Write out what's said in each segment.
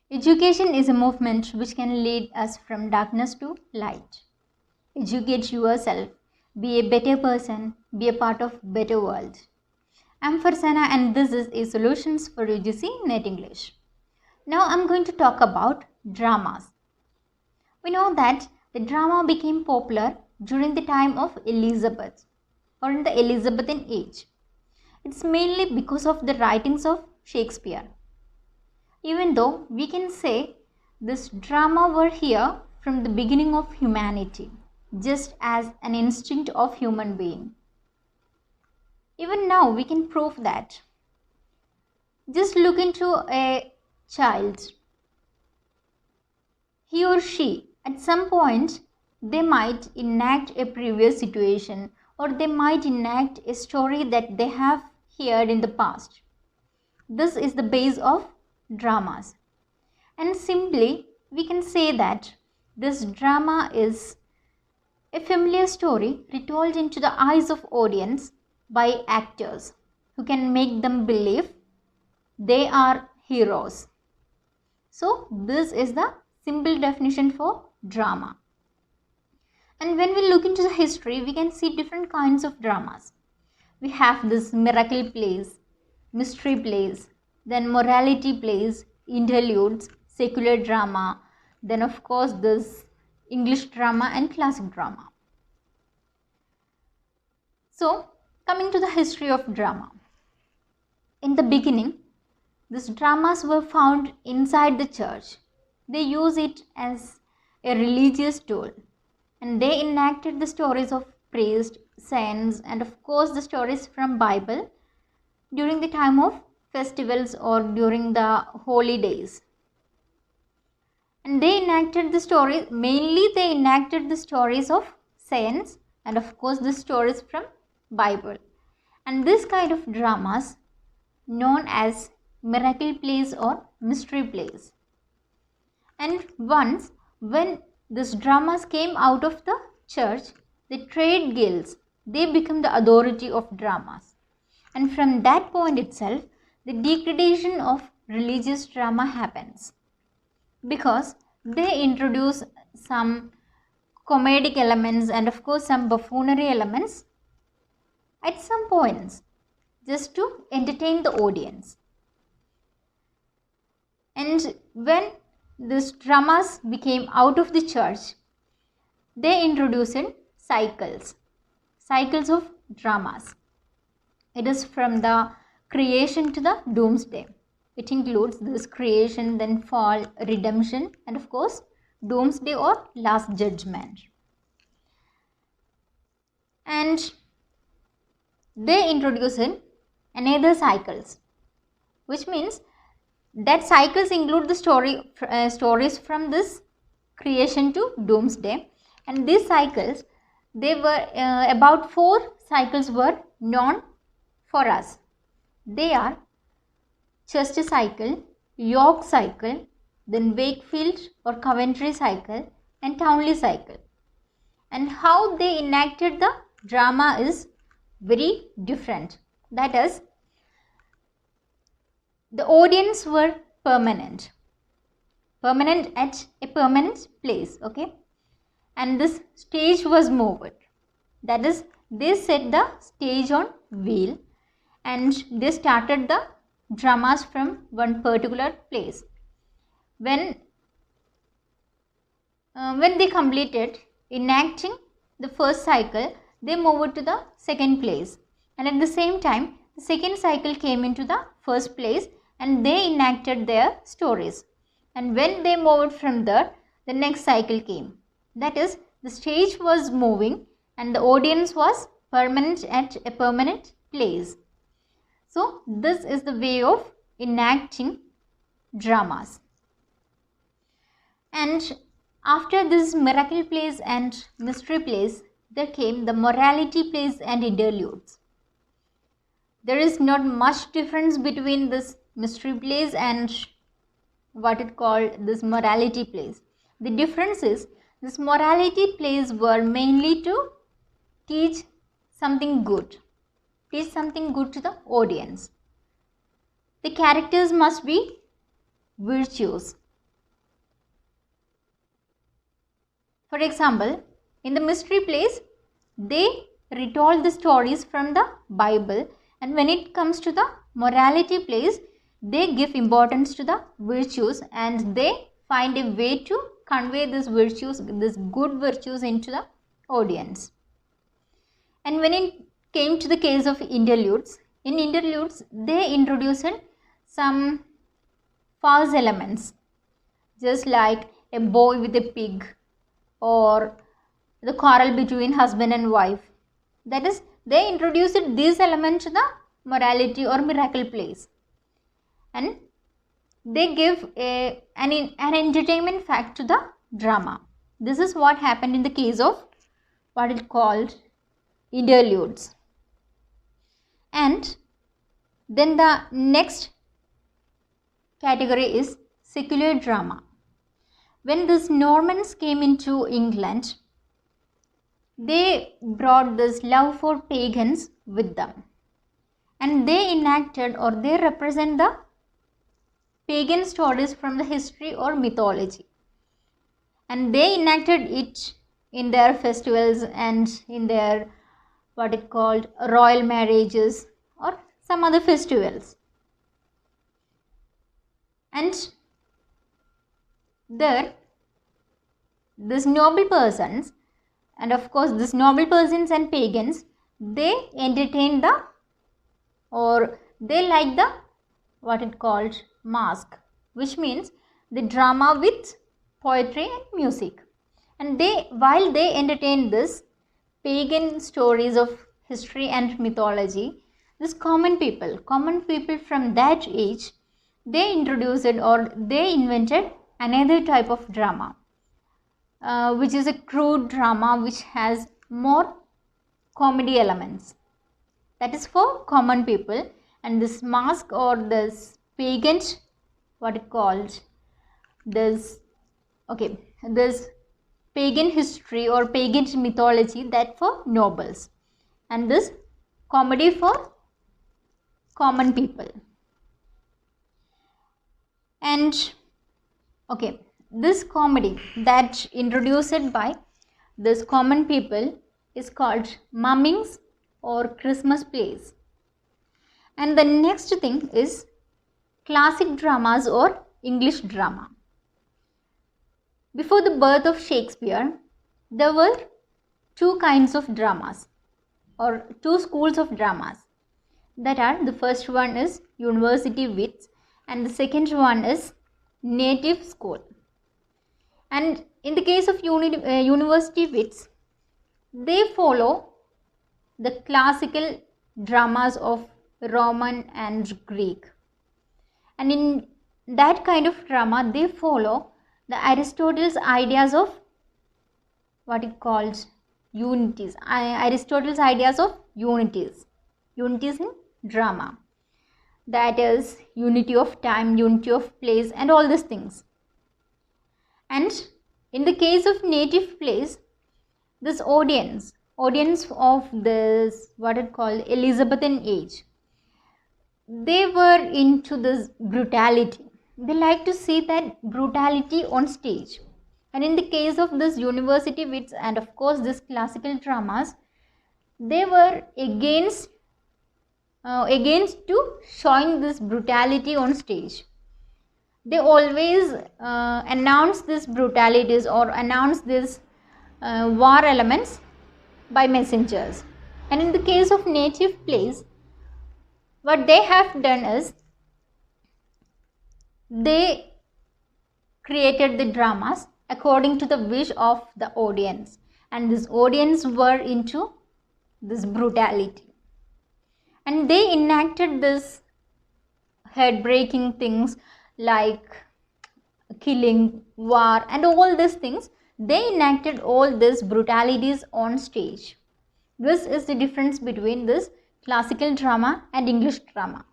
Education is a movement which can lead us from darkness to light. Educate yourself, be a better person, be a part of better world. I'm Farsana and this is a Solutions for UGC NET English. Now I'm going to talk about dramas. We know that the drama became popular during the time of Elizabeth or in the Elizabethan age. It's mainly because of the writings of Shakespeare. Even though we can say this drama were here from the beginning of humanity, just as an instinct of human being. Even now we can prove that. Just look into a child. He or she, at some point, they might enact a previous situation or they might enact a story that they have heard in the past. This is the base of dramas. And simply, we can say that this drama is a familiar story retold into the eyes of audience by actors who can make them believe they are heroes. So, this is the simple definition for drama. And when we look into the history, we can see different kinds of dramas. We have this miracle plays, mystery plays, then morality plays, interludes, secular drama, then of course this English drama and classic drama. So, coming to the history of drama. In the beginning, these dramas were found inside the church. They use it as a religious tool and they enacted the stories of priests, saints and of course the stories from Bible during the time of festivals or during the holy days. And they enacted the stories, mainly they enacted the stories of saints and of course the stories from Bible. And this kind of dramas known as miracle plays or mystery plays. And once when these dramas came out of the church, the trade guilds, they become the authority of dramas. And from that point itself, the degradation of religious drama happens. Because they introduce some comedic elements and of course some buffoonery elements at some points just to entertain the audience. And when these dramas became out of the church, they introduced cycles of dramas. It is from the creation to the doomsday. It includes this creation, then fall, redemption, and of course, doomsday or last judgment. And they introduce another cycles, which means that cycles include the stories from this creation to doomsday. And these cycles, they were about 4 cycles were known for us. They are Chester cycle, York cycle, then Wakefield or Coventry cycle and Townley cycle. And how they enacted the drama is very different. That is, the audience were permanent at a permanent place, okay? And this stage was moved. That is, they set the stage on wheel and they started the dramas from one particular place. When they completed enacting the first cycle, they moved to the second place. And at the same time, the second cycle came into the first place and they enacted their stories. And when they moved from there, the next cycle came. That is, the stage was moving and the audience was permanent at a permanent place. So, this is the way of enacting dramas. And after this miracle plays and mystery plays, there came the morality plays and interludes. There is not much difference between this mystery plays and what it called this morality plays. The difference is this morality plays were mainly to teach something good to the audience. The characters must be virtuous. For example, in the mystery plays, they retold the stories from the Bible, and when it comes to the morality plays, they give importance to the virtues and they find a way to convey these virtues, these good virtues into the audience. And when it came to the case of interludes, in interludes they introduced some false elements, just like a boy with a pig or the quarrel between husband and wife. That is, they introduced these elements to the morality or miracle plays, and they give an entertainment fact to the drama. This is what happened in the case of what is called interludes. And then the next category is secular drama. When these Normans came into England, they brought this love for pagans with them, and they enacted or they represent the pagan stories from the history or mythology, and they enacted it in their festivals and in their what it called royal marriages or some other festivals. And there these noble persons, and of course these noble persons and pagans, they entertain the or they like the what it called mask, which means the drama with poetry and music. And they, while they entertain this pagan stories of history and mythology, this common people from that age, they introduced or they invented another type of drama, which is a crude drama which has more comedy elements. That is for common people. And this mask or this pagan, what it called, this pagan history or pagan mythology, that for nobles, and this comedy for common people. And this comedy that introduced by this common people is called mummings or Christmas plays. And the next thing is classic dramas or English drama. Before the birth of Shakespeare, there were two kinds of dramas or two schools of dramas. That are, the first one is university wits and the second one is native school. And in the case of university wits, they follow the classical dramas of Roman and Greek. And in that kind of drama, they follow the Aristotle's ideas of what it calls unities. Aristotle's ideas of unities in drama. That is unity of time, unity of place, and all these things. And in the case of native plays, this audience of this what it called Elizabethan age, they were into this brutality. They like to see that brutality on stage. And in the case of this university wits and of course this classical dramas, they were against to showing this brutality on stage. They always announce these brutalities or announce these war elements by messengers. And in the case of native plays, what they have done is they created the dramas according to the wish of the audience, and this audience were into this brutality, and they enacted this head-breaking things like killing, war, and all these things. They enacted all these brutalities on stage. This is the difference between this classical drama and English drama.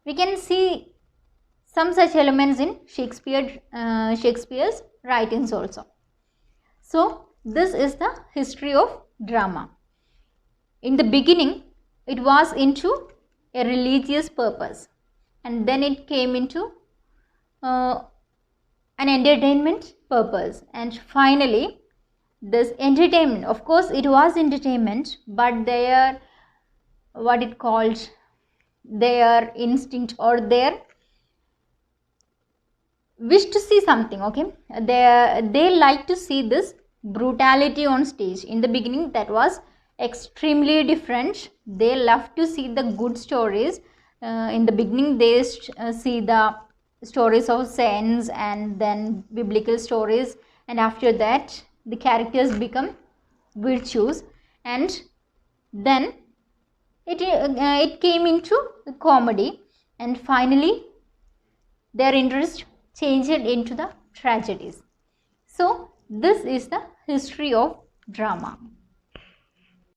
We can see some such elements in Shakespeare's writings also. So this is the history of drama. In the beginning, it was into a religious purpose, and then it came into an entertainment purpose, and finally this entertainment, of course it was entertainment, but their what it called, their instinct or their wish to see something, okay, they like to see this brutality on stage. In the beginning that was extremely different. They love to see the good stories. In the beginning they see the stories of saints and then biblical stories, and after that the characters become virtues, and then it came into the comedy, and finally their interest changed into the tragedies. So this is the history of drama.